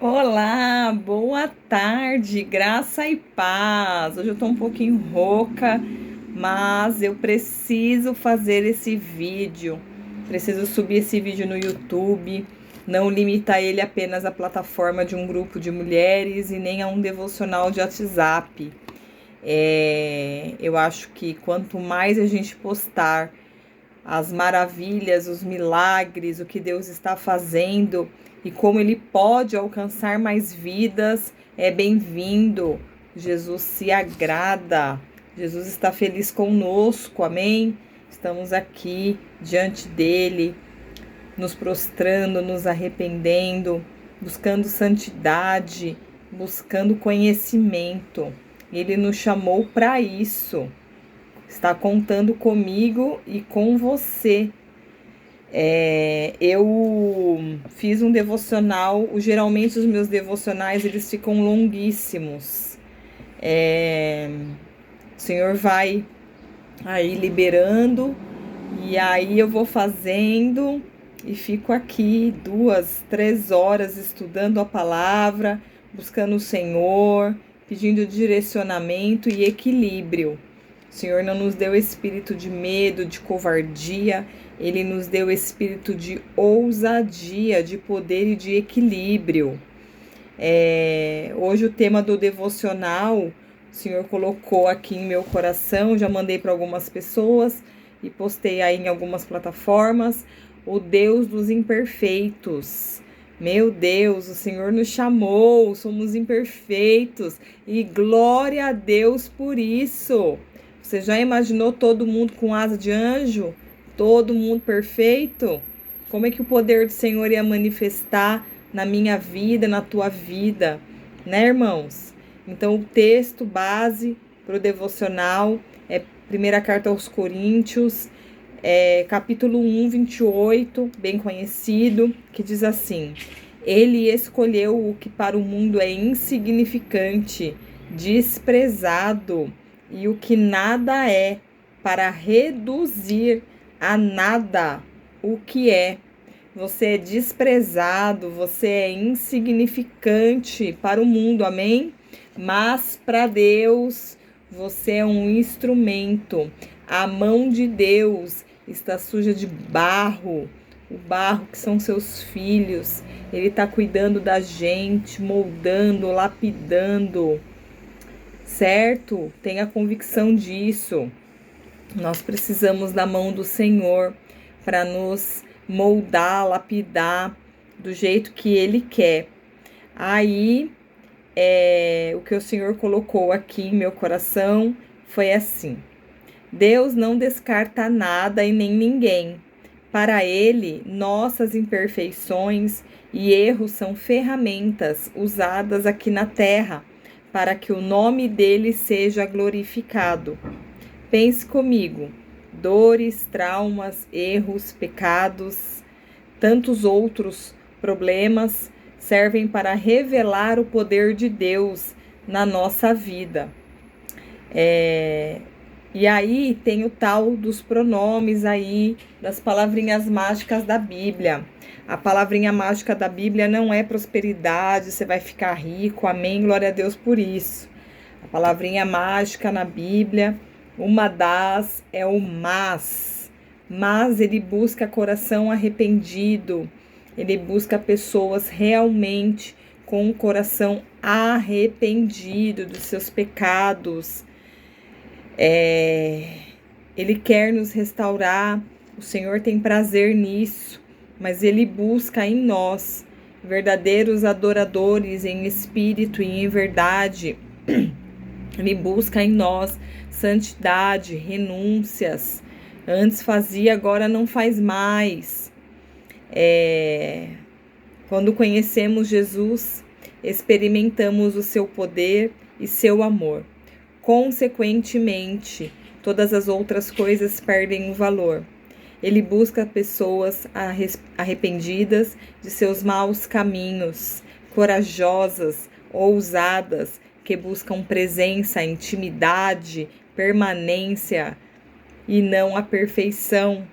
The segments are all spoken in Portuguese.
Olá, boa tarde, graça e paz. Hoje eu tô um pouquinho rouca, mas eu preciso fazer esse vídeo. Preciso subir esse vídeo no YouTube, não limitar ele apenas à plataforma de um grupo de mulheres e nem a um devocional de WhatsApp. Eu acho que quanto mais a gente postar as maravilhas, os milagres, o que Deus está fazendo e como Ele pode alcançar mais vidas, é bem-vindo. Jesus se agrada, Jesus está feliz conosco, amém? Estamos aqui diante dEle, nos prostrando, nos arrependendo, buscando santidade, buscando conhecimento. Ele nos chamou para isso. Está contando comigo e com você. Eu fiz um devocional. Geralmente os meus devocionais eles ficam longuíssimos. O Senhor vai aí liberando e aí eu vou fazendo e fico aqui 2, 3 horas estudando a palavra, buscando o Senhor, pedindo direcionamento e equilíbrio. O Senhor não nos deu espírito de medo, de covardia, Ele nos deu espírito de ousadia, de poder e de equilíbrio. Hoje o tema do devocional, o Senhor colocou aqui em meu coração, já mandei para algumas pessoas e postei aí em algumas plataformas, o Deus dos imperfeitos. Meu Deus, o Senhor nos chamou, somos imperfeitos e glória a Deus por isso. Você já imaginou todo mundo com asa de anjo? Todo mundo perfeito? Como é que o poder do Senhor ia manifestar na minha vida, na tua vida, né, irmãos? Então, o texto base para o devocional é 1ª carta aos Coríntios, capítulo 1, 28, bem conhecido, que diz assim: Ele escolheu o que para o mundo é insignificante, desprezado, e o que nada é, para reduzir a nada o que é. Você é desprezado, você é insignificante para o mundo, amém? Mas para Deus, você é um instrumento. A mão de Deus está suja de barro, o barro que são seus filhos. Ele está cuidando da gente, moldando, lapidando, certo? Tenha convicção disso. Nós precisamos da mão do Senhor para nos moldar, lapidar do jeito que Ele quer. Aí, o que o Senhor colocou aqui em meu coração foi assim: Deus não descarta nada e nem ninguém. Para Ele, nossas imperfeições e erros são ferramentas usadas aqui na terra para que o nome dele seja glorificado. Pense comigo: dores, traumas, erros, pecados, tantos outros problemas servem para revelar o poder de Deus na nossa vida. E aí tem o tal dos pronomes aí, das palavrinhas mágicas da Bíblia. A palavrinha mágica da Bíblia não é prosperidade, você vai ficar rico, amém, glória a Deus por isso. A palavrinha mágica na Bíblia, uma das é o mas. Mas ele busca coração arrependido, ele busca pessoas realmente com o coração arrependido dos seus pecados. Ele quer nos restaurar, o Senhor tem prazer nisso, mas Ele busca em nós verdadeiros adoradores em espírito e em verdade. Ele busca em nós santidade, renúncias. Antes fazia, agora não faz mais. Quando conhecemos Jesus, experimentamos o seu poder e seu amor. Consequentemente, todas as outras coisas perdem o valor. Ele busca pessoas arrependidas de seus maus caminhos, corajosas, ousadas, que buscam presença, intimidade, permanência e não a perfeição.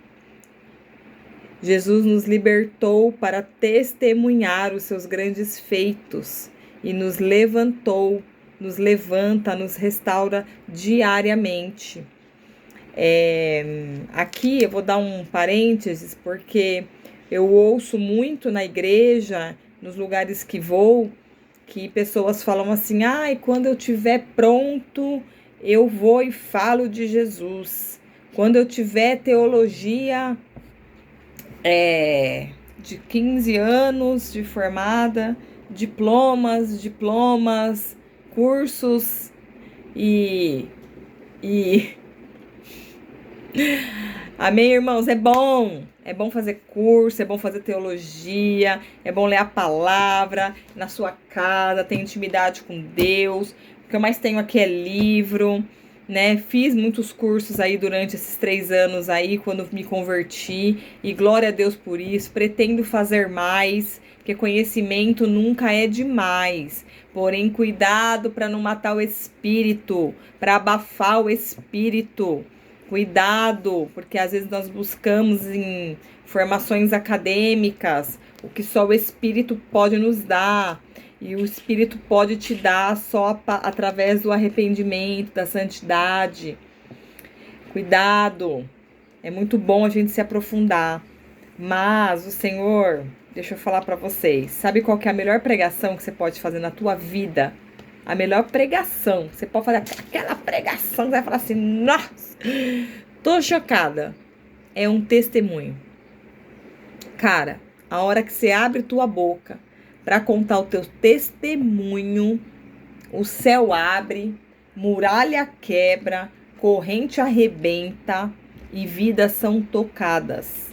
Jesus nos libertou para testemunhar os seus grandes feitos e nos levantou, nos levanta, nos restaura diariamente. Aqui eu vou dar um parênteses, porque eu ouço muito na igreja, nos lugares que vou, que pessoas falam assim: ai, quando eu estiver pronto, eu vou e falo de Jesus. Quando eu tiver teologia de 15 anos de formada, diplomas, cursos e amém, irmãos? É bom fazer curso, é bom fazer teologia, é bom ler a palavra na sua casa, ter intimidade com Deus. O que eu mais tenho aqui é livro, né? Fiz muitos cursos aí durante esses 3 anos aí, quando me converti, e glória a Deus por isso. Pretendo fazer mais, porque conhecimento nunca é demais. Porém, cuidado para não matar o espírito, para abafar o espírito. Cuidado, porque às vezes nós buscamos em formações acadêmicas o que só o Espírito pode nos dar. E o Espírito pode te dar só através do arrependimento, da santidade. Cuidado, é muito bom a gente se aprofundar. Mas o Senhor, deixa eu falar para vocês, sabe qual que é a melhor pregação que você pode fazer na tua vida? A melhor pregação, você pode fazer aquela pregação que vai falar assim: nossa, tô chocada. É um testemunho. Cara, a hora que você abre tua boca para contar o teu testemunho, o céu abre, muralha quebra, corrente arrebenta e vidas são tocadas.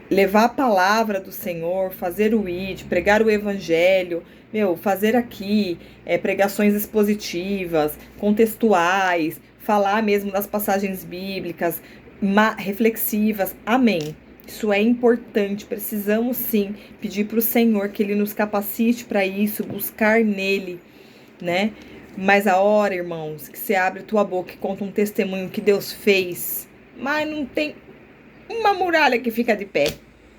Levar a palavra do Senhor, fazer o ID, pregar o evangelho, fazer aqui pregações expositivas, contextuais, falar mesmo das passagens bíblicas, reflexivas, amém. Isso é importante, precisamos sim pedir para o Senhor que Ele nos capacite para isso, buscar nele, né? Mas a hora, irmãos, que você abre tua boca e conta um testemunho que Deus fez, mas não tem uma muralha que fica de pé,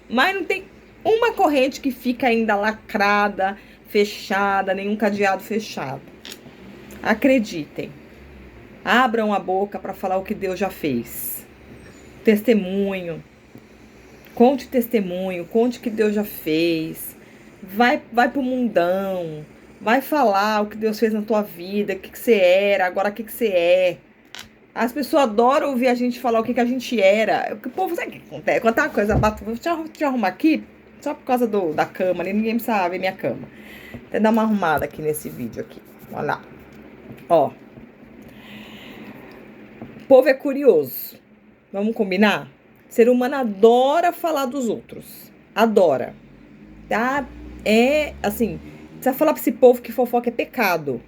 mas não tem uma corrente que fica ainda lacrada, fechada, nenhum cadeado fechado. Acreditem, abram a boca para falar o que Deus já fez. Testemunho, conte testemunho, conte o que Deus já fez. Vai pro mundão, vai falar o que Deus fez na tua vida, o que você era, agora o que você é. As pessoas adoram ouvir a gente falar o que a gente era. O povo, sabe o que acontece? Contar uma coisa, vou te arrumar aqui, só por causa da cama ali, ninguém precisa ver minha cama. Até dar uma arrumada aqui nesse vídeo aqui. Olha lá. Ó. O povo é curioso. Vamos combinar? O ser humano adora falar dos outros. Adora. Tá? É, assim, precisa falar pra esse povo que fofoca é pecado.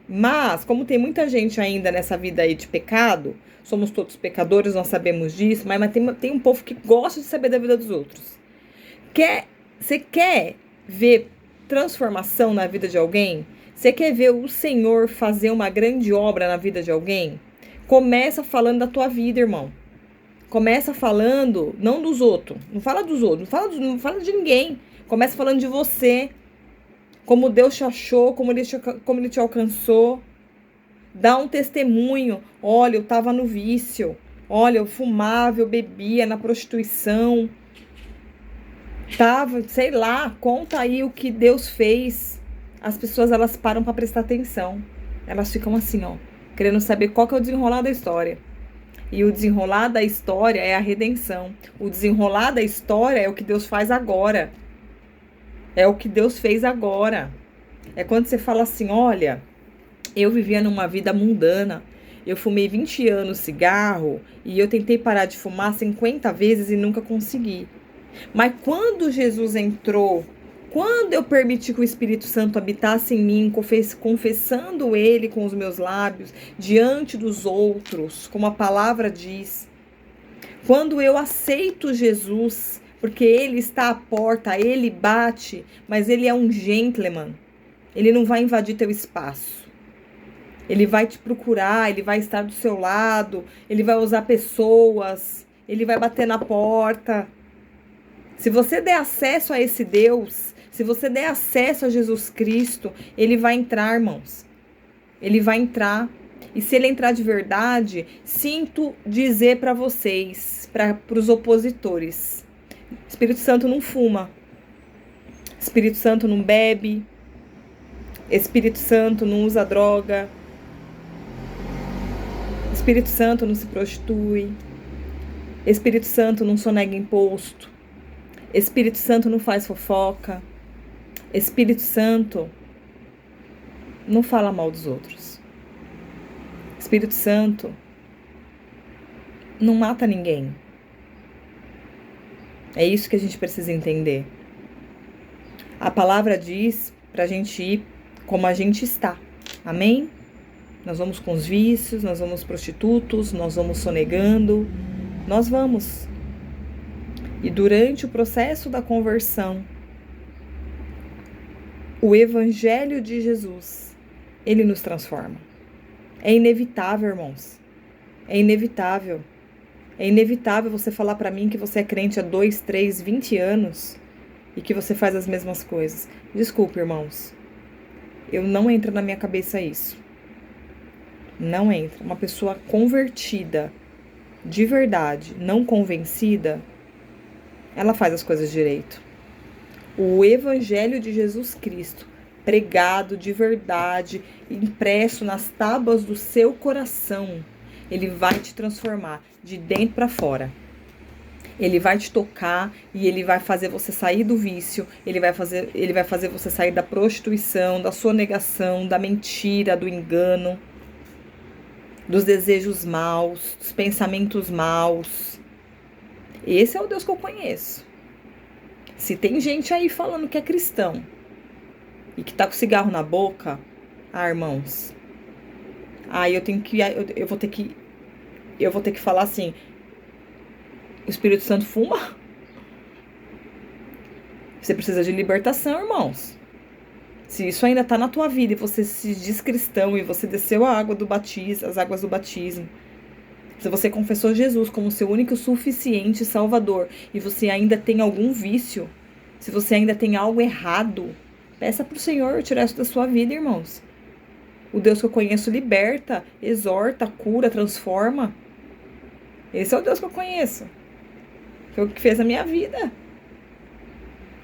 Mas, como tem muita gente ainda nessa vida aí de pecado, somos todos pecadores, nós sabemos disso, mas tem um povo que gosta de saber da vida dos outros. Você quer ver transformação na vida de alguém? Você quer ver o Senhor fazer uma grande obra na vida de alguém? Começa falando da tua vida, irmão. Começa falando, não dos outros. Não fala dos outros, não fala de ninguém. Começa falando de você. Como Deus te achou, como ele te alcançou. Dá um testemunho. Olha, eu estava no vício. Olha, eu fumava, eu bebia na prostituição. Tava, sei lá, conta aí o que Deus fez. As pessoas, elas param para prestar atenção. Elas ficam assim, ó, querendo saber qual que é o desenrolar da história. E o desenrolar da história é a redenção. O desenrolar da história é o que Deus faz agora. É o que Deus fez agora. É quando você fala assim: olha, eu vivia numa vida mundana. Eu fumei 20 anos cigarro e eu tentei parar de fumar 50 vezes e nunca consegui. Mas quando Jesus entrou, quando eu permiti que o Espírito Santo habitasse em mim, confessando Ele com os meus lábios, diante dos outros, como a palavra diz, quando eu aceito Jesus, porque Ele está à porta, Ele bate, mas Ele é um gentleman. Ele não vai invadir teu espaço. Ele vai te procurar, Ele vai estar do seu lado, Ele vai usar pessoas, ele vai bater na porta. Se você der acesso a esse Deus, se você der acesso a Jesus Cristo, ele vai entrar, irmãos. Ele vai entrar. E se ele entrar de verdade, sinto dizer para vocês, para os opositores: Espírito Santo não fuma. Espírito Santo não bebe. Espírito Santo não usa droga. Espírito Santo não se prostitui. Espírito Santo não sonega imposto. Espírito Santo não faz fofoca. Espírito Santo não fala mal dos outros. Espírito Santo não mata ninguém. É isso que a gente precisa entender. A palavra diz pra gente ir como a gente está. Amém? Nós vamos com os vícios, nós vamos prostitutos, nós vamos sonegando. Nós vamos. E durante o processo da conversão, o Evangelho de Jesus, ele nos transforma. É inevitável, irmãos. É inevitável. É inevitável você falar para mim que você é crente há 2, 3, 20 anos e que você faz as mesmas coisas. Desculpe, irmãos. Não entra na minha cabeça isso. Não entra. Uma pessoa convertida, de verdade, não convencida, ela faz as coisas direito. O Evangelho de Jesus Cristo, pregado de verdade, impresso nas tábuas do seu coração, ele vai te transformar de dentro para fora. Ele vai te tocar e ele vai fazer você sair do vício, ele vai fazer você sair da prostituição, da sonegação, da mentira, do engano, dos desejos maus, dos pensamentos maus. Esse é o Deus que eu conheço. Se tem gente aí falando que é cristão e que tá com cigarro na boca, irmãos, aí eu vou ter que falar assim: o Espírito Santo fuma? Você precisa de libertação, irmãos. Se isso ainda tá na tua vida e você se diz cristão e você desceu a água do batismo, as águas do batismo, se você confessou Jesus como seu único suficiente Salvador e você ainda tem algum vício, se você ainda tem algo errado, peça pro Senhor tirar isso da sua vida, irmãos. O Deus que eu conheço liberta, exorta, cura, transforma. Esse é o Deus que eu conheço. Foi o que fez a minha vida.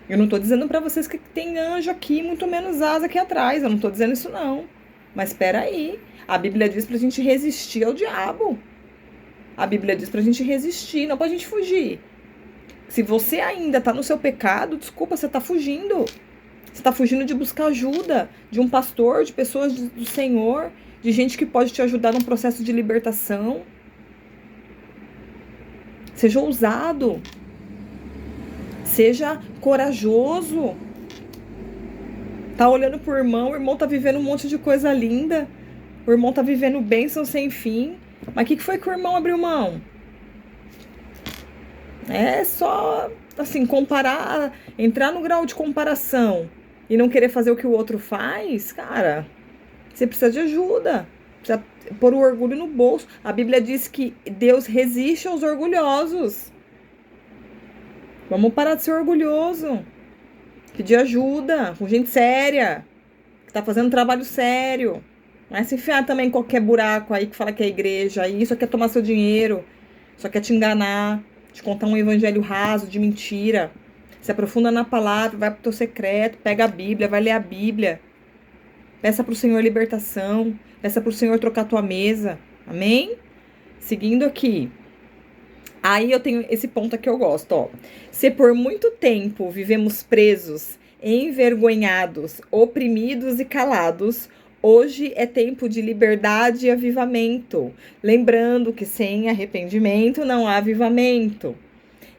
Eu não tô dizendo pra vocês que tem anjo aqui, muito menos asa aqui atrás. Eu não tô dizendo isso, não. Mas espera aí. A Bíblia diz pra gente resistir ao diabo. A Bíblia diz pra gente resistir, não pra gente fugir. Se você ainda tá no seu pecado, desculpa, você tá fugindo. Você tá fugindo de buscar ajuda de um pastor, de pessoas do Senhor, de gente que pode te ajudar num processo de libertação. Seja ousado. Seja corajoso. Tá olhando pro irmão, o irmão tá vivendo um monte de coisa linda. O irmão tá vivendo bênção sem fim. Mas o que foi que o irmão abriu mão? É só, assim, comparar, entrar no grau de comparação e não querer fazer o que o outro faz, cara, você precisa de ajuda. Precisa pôr o orgulho no bolso. A Bíblia diz que Deus resiste aos orgulhosos. Vamos parar de ser orgulhoso. Pedir ajuda com gente séria, que tá fazendo um trabalho sério. Não é se enfiar também em qualquer buraco aí que fala que é igreja. Aí só quer tomar seu dinheiro, só quer te enganar, te contar um evangelho raso, de mentira. Se aprofunda na palavra, vai pro teu secreto, pega a Bíblia, vai ler a Bíblia. Peça pro Senhor libertação, peça pro Senhor trocar tua mesa. Amém? Seguindo aqui. Aí eu tenho esse ponto aqui que eu gosto, ó. Se por muito tempo vivemos presos, envergonhados, oprimidos e calados, hoje é tempo de liberdade e avivamento. Lembrando que sem arrependimento não há avivamento.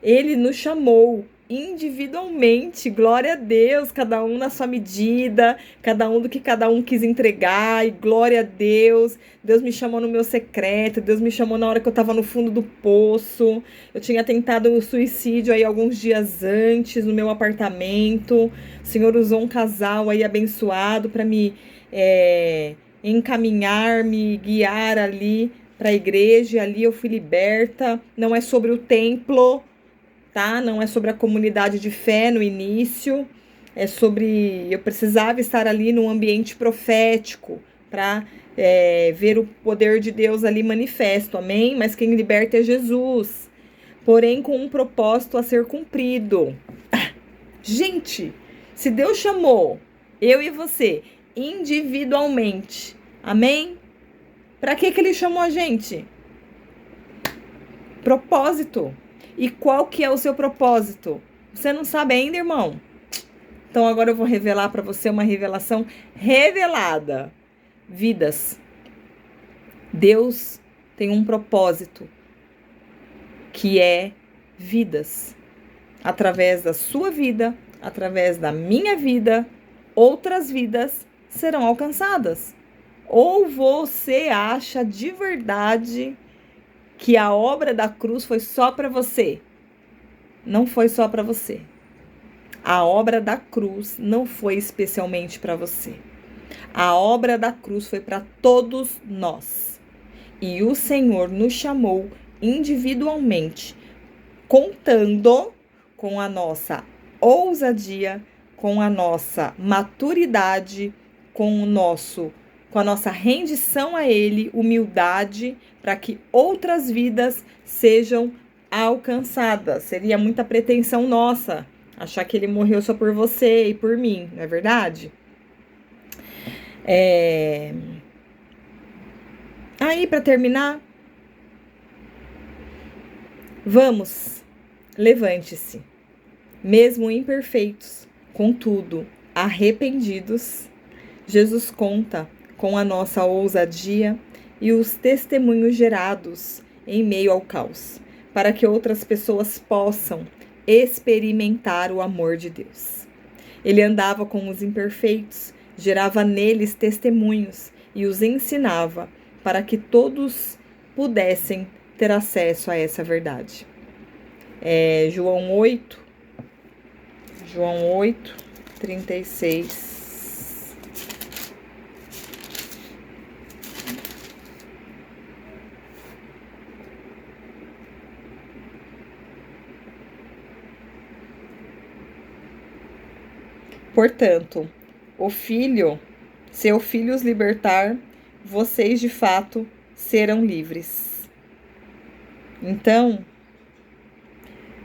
Ele nos chamou individualmente, glória a Deus, cada um na sua medida, cada um do que cada um quis entregar, e glória a Deus. Deus me chamou no meu secreto, Deus me chamou na hora que eu estava no fundo do poço. Eu tinha tentado o suicídio aí alguns dias antes no meu apartamento. O Senhor usou um casal aí abençoado para me encaminhar, me guiar ali para a igreja, e ali eu fui liberta. Não é sobre o templo, tá? Não é sobre a comunidade de fé no início. É sobre... Eu precisava estar ali num ambiente profético para ver o poder de Deus ali manifesto, amém? Mas quem liberta é Jesus, porém com um propósito a ser cumprido. Gente, se Deus chamou eu e você individualmente, amém? Para que ele chamou a gente? Propósito. E qual que é o seu propósito? Você não sabe ainda, irmão? Então agora eu vou revelar para você uma revelação revelada. Vidas. Deus tem um propósito que é vidas. Através da sua vida, através da minha vida, outras vidas serão alcançadas. Ou você acha de verdade que a obra da cruz foi só para você? Não foi só para você. A obra da cruz não foi especialmente para você. A obra da cruz foi para todos nós. E o Senhor nos chamou individualmente, contando com a nossa ousadia, com a nossa maturidade, com a nossa rendição a Ele, humildade, para que outras vidas sejam alcançadas. Seria muita pretensão nossa achar que Ele morreu só por você e por mim, não é verdade? Aí, para terminar, vamos, levante-se. Mesmo imperfeitos, contudo, arrependidos, Jesus conta com a nossa ousadia e os testemunhos gerados em meio ao caos, para que outras pessoas possam experimentar o amor de Deus. Ele andava com os imperfeitos, gerava neles testemunhos e os ensinava para que todos pudessem ter acesso a essa verdade. João 8, 36. Portanto, se o Filho os libertar, vocês de fato serão livres. Então,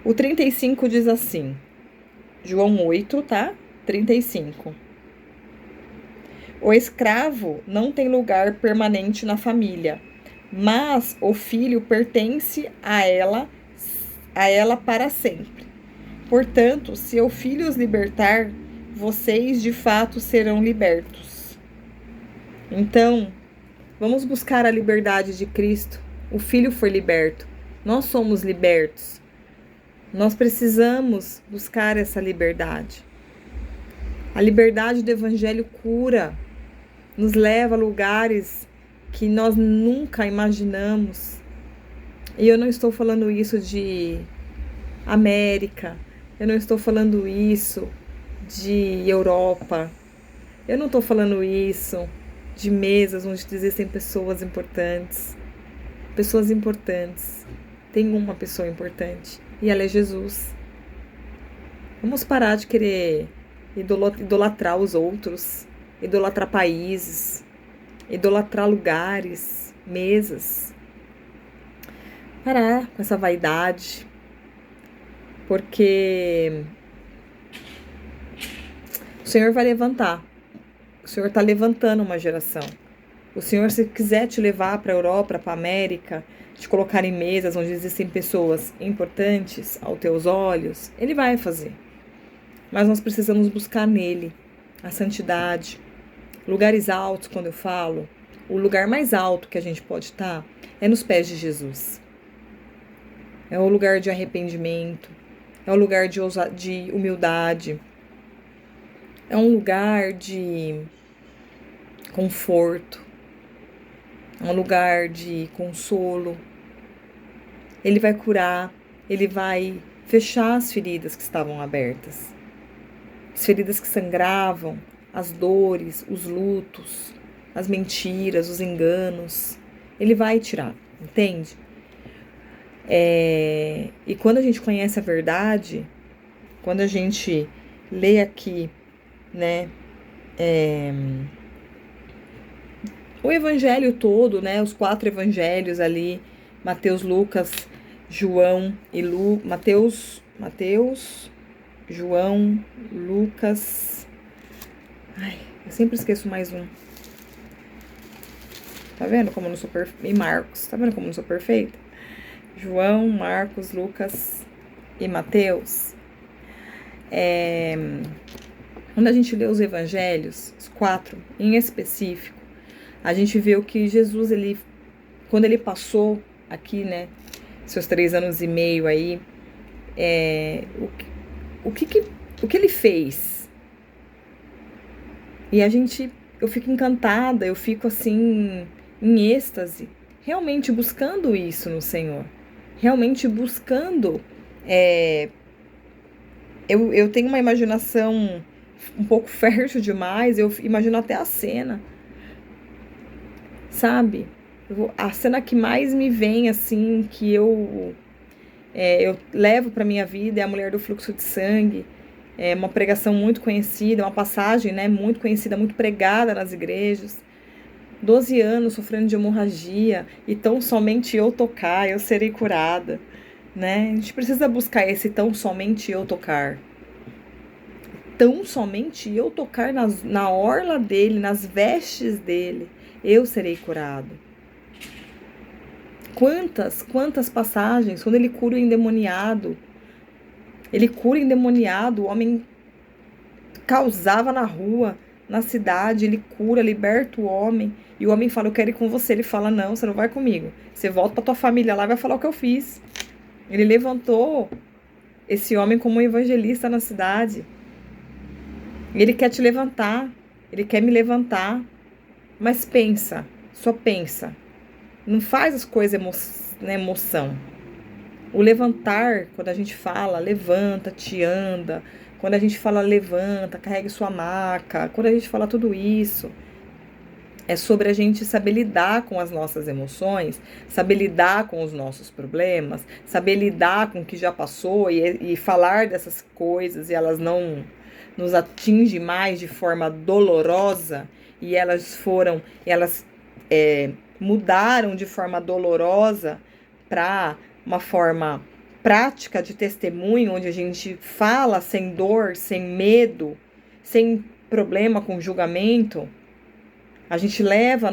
o 35 diz assim, João 8, tá? 35. O escravo não tem lugar permanente na família, mas o filho pertence a ela para sempre. Portanto, se o Filho os libertar, vocês de fato serão libertos. Então, vamos buscar a liberdade de Cristo. O Filho foi liberto. Nós somos libertos. Nós precisamos buscar essa liberdade. A liberdade do Evangelho cura, nos leva a lugares que nós nunca imaginamos. E eu não estou falando isso de América, eu não estou falando isso de Europa, eu não estou falando isso de mesas onde existem pessoas importantes. Pessoas importantes. Tem uma pessoa importante e ela é Jesus. Vamos parar de querer idolatrar os outros, idolatrar países, idolatrar lugares, mesas. Parar com essa vaidade, porque o Senhor vai levantar. O Senhor está levantando uma geração. O Senhor, se quiser te levar para a Europa, para a América, te colocar em mesas onde existem pessoas importantes aos teus olhos, Ele vai fazer. Mas nós precisamos buscar nele a santidade. Lugares altos, quando eu falo, o lugar mais alto que a gente pode estar é nos pés de Jesus. É o lugar de arrependimento, é o lugar de humildade, é um lugar de conforto, é um lugar de consolo. Ele vai curar, ele vai fechar as feridas que estavam abertas, as feridas que sangravam, as dores, os lutos, as mentiras, os enganos. Ele vai tirar, entende? E quando a gente conhece a verdade, quando a gente lê aqui, né, o evangelho todo, né, os 4 evangelhos ali, Mateus, Lucas, João e Mateus, João, Lucas, eu sempre esqueço mais um. Tá vendo como eu não sou perfeita? E Marcos, tá vendo como eu não sou perfeita? João, Marcos, Lucas e Mateus. Quando a gente lê os evangelhos, os 4 em específico, a gente vê o que Jesus, quando ele passou aqui, né, seus 3 anos e meio aí, o que ele fez? E eu fico encantada, eu fico assim, em êxtase, realmente buscando isso no Senhor, realmente buscando. Eu tenho uma imaginação um pouco fértil demais, eu imagino até a cena, sabe? A cena que mais me vem, assim, que eu levo para minha vida é a mulher do fluxo de sangue. É uma pregação muito conhecida, uma passagem, né, muito conhecida, muito pregada nas igrejas. 12 anos sofrendo de hemorragia, e tão somente eu tocar, eu serei curada, né? A gente precisa buscar esse tão somente eu tocar. Tão somente eu tocar na orla dele, nas vestes dele, eu serei curado. Quantas passagens, quando ele cura o endemoniado, o homem causava na rua, na cidade, ele cura, liberta o homem, e o homem fala, eu quero ir com você. Ele fala, não, você não vai comigo, você volta pra tua família lá e vai falar o que eu fiz. Ele levantou esse homem como um evangelista na cidade. Ele quer te levantar, ele quer me levantar, mas pensa, só pensa, não faz as coisas na emoção. O levantar, quando a gente fala, levanta, te anda, quando a gente fala levanta, carregue sua maca, quando a gente fala tudo isso, é sobre a gente saber lidar com as nossas emoções, saber lidar com os nossos problemas, saber lidar com o que já passou e falar dessas coisas e elas não nos atingem mais de forma dolorosa e elas mudaram de forma dolorosa para uma forma prática de testemunho, onde a gente fala sem dor, sem medo, sem problema com julgamento. A gente leva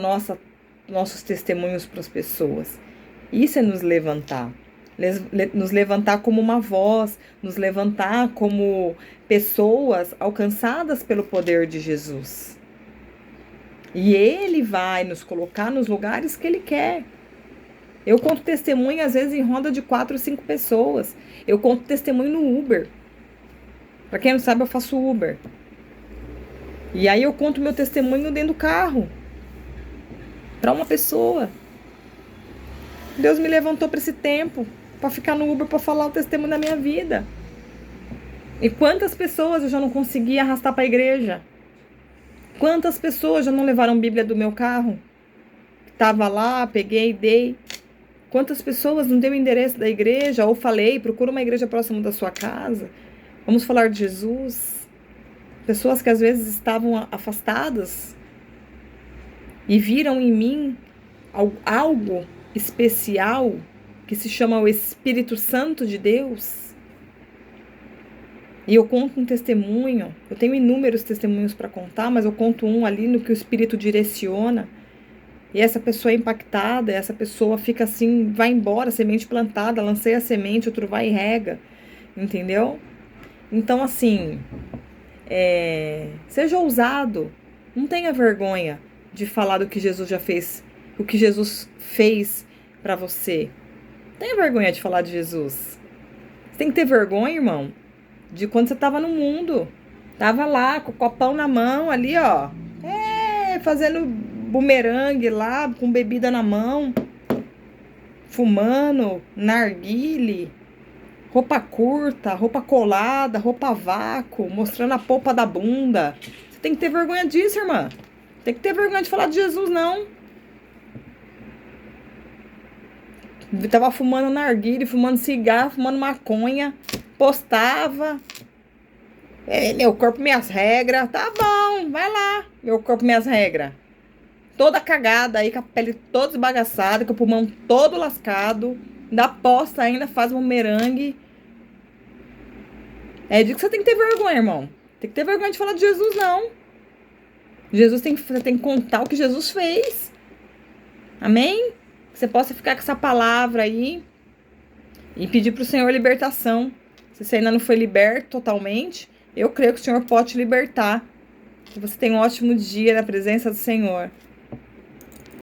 nossos testemunhos para as pessoas. Isso é nos levantar. Nos levantar como uma voz, nos levantar como pessoas alcançadas pelo poder de Jesus. E Ele vai nos colocar nos lugares que Ele quer. Eu conto testemunho, às vezes, em roda de 4 ou 5 pessoas. Eu conto testemunho no Uber. Para quem não sabe, eu faço Uber. E aí eu conto meu testemunho dentro do carro. Para uma pessoa. Deus me levantou para esse tempo. Para ficar no Uber, para falar o testemunho da minha vida. E quantas pessoas eu já não consegui arrastar para a igreja? Quantas pessoas já não levaram Bíblia do meu carro? Tava lá, peguei, dei. Quantas pessoas não deu o endereço da igreja? Ou falei, procura uma igreja próxima da sua casa. Vamos falar de Jesus. Pessoas que às vezes estavam afastadas e viram em mim algo especial que se chama o Espírito Santo de Deus. E eu conto um testemunho. Eu tenho inúmeros testemunhos para contar, mas eu conto um ali no que o Espírito direciona. E essa pessoa é impactada, essa pessoa fica assim, vai embora, semente plantada, lancei a semente, outro vai e rega, entendeu? Então, assim, seja ousado, não tenha vergonha de falar do que Jesus já fez, o que Jesus fez para você. Não tenha vergonha de falar de Jesus. Você tem que ter vergonha, irmão, de quando você tava no mundo, tava lá com o copão na mão ali, ó, fazendo bumerangue lá, com bebida na mão, fumando, narguile, roupa curta, roupa colada, roupa vácuo, mostrando a polpa da bunda. Você tem que ter vergonha disso, irmã. Tem que ter vergonha de falar de Jesus, não. Tava fumando narguilé, fumando cigarro, fumando maconha, postava. Meu corpo, minhas regras. Tá bom, vai lá. Meu corpo, minhas regras. Toda cagada aí, com a pele toda esbagaçada, com o pulmão todo lascado. Ainda posta ainda, faz um merengue. É disso que você tem que ter vergonha, irmão. Tem que ter vergonha de falar de Jesus, não. Você tem que contar o que Jesus fez. Amém? Que você possa ficar com essa palavra aí e pedir pro Senhor libertação. Se você ainda não foi liberto totalmente, eu creio que o Senhor pode te libertar. Que você tenha um ótimo dia na presença do Senhor.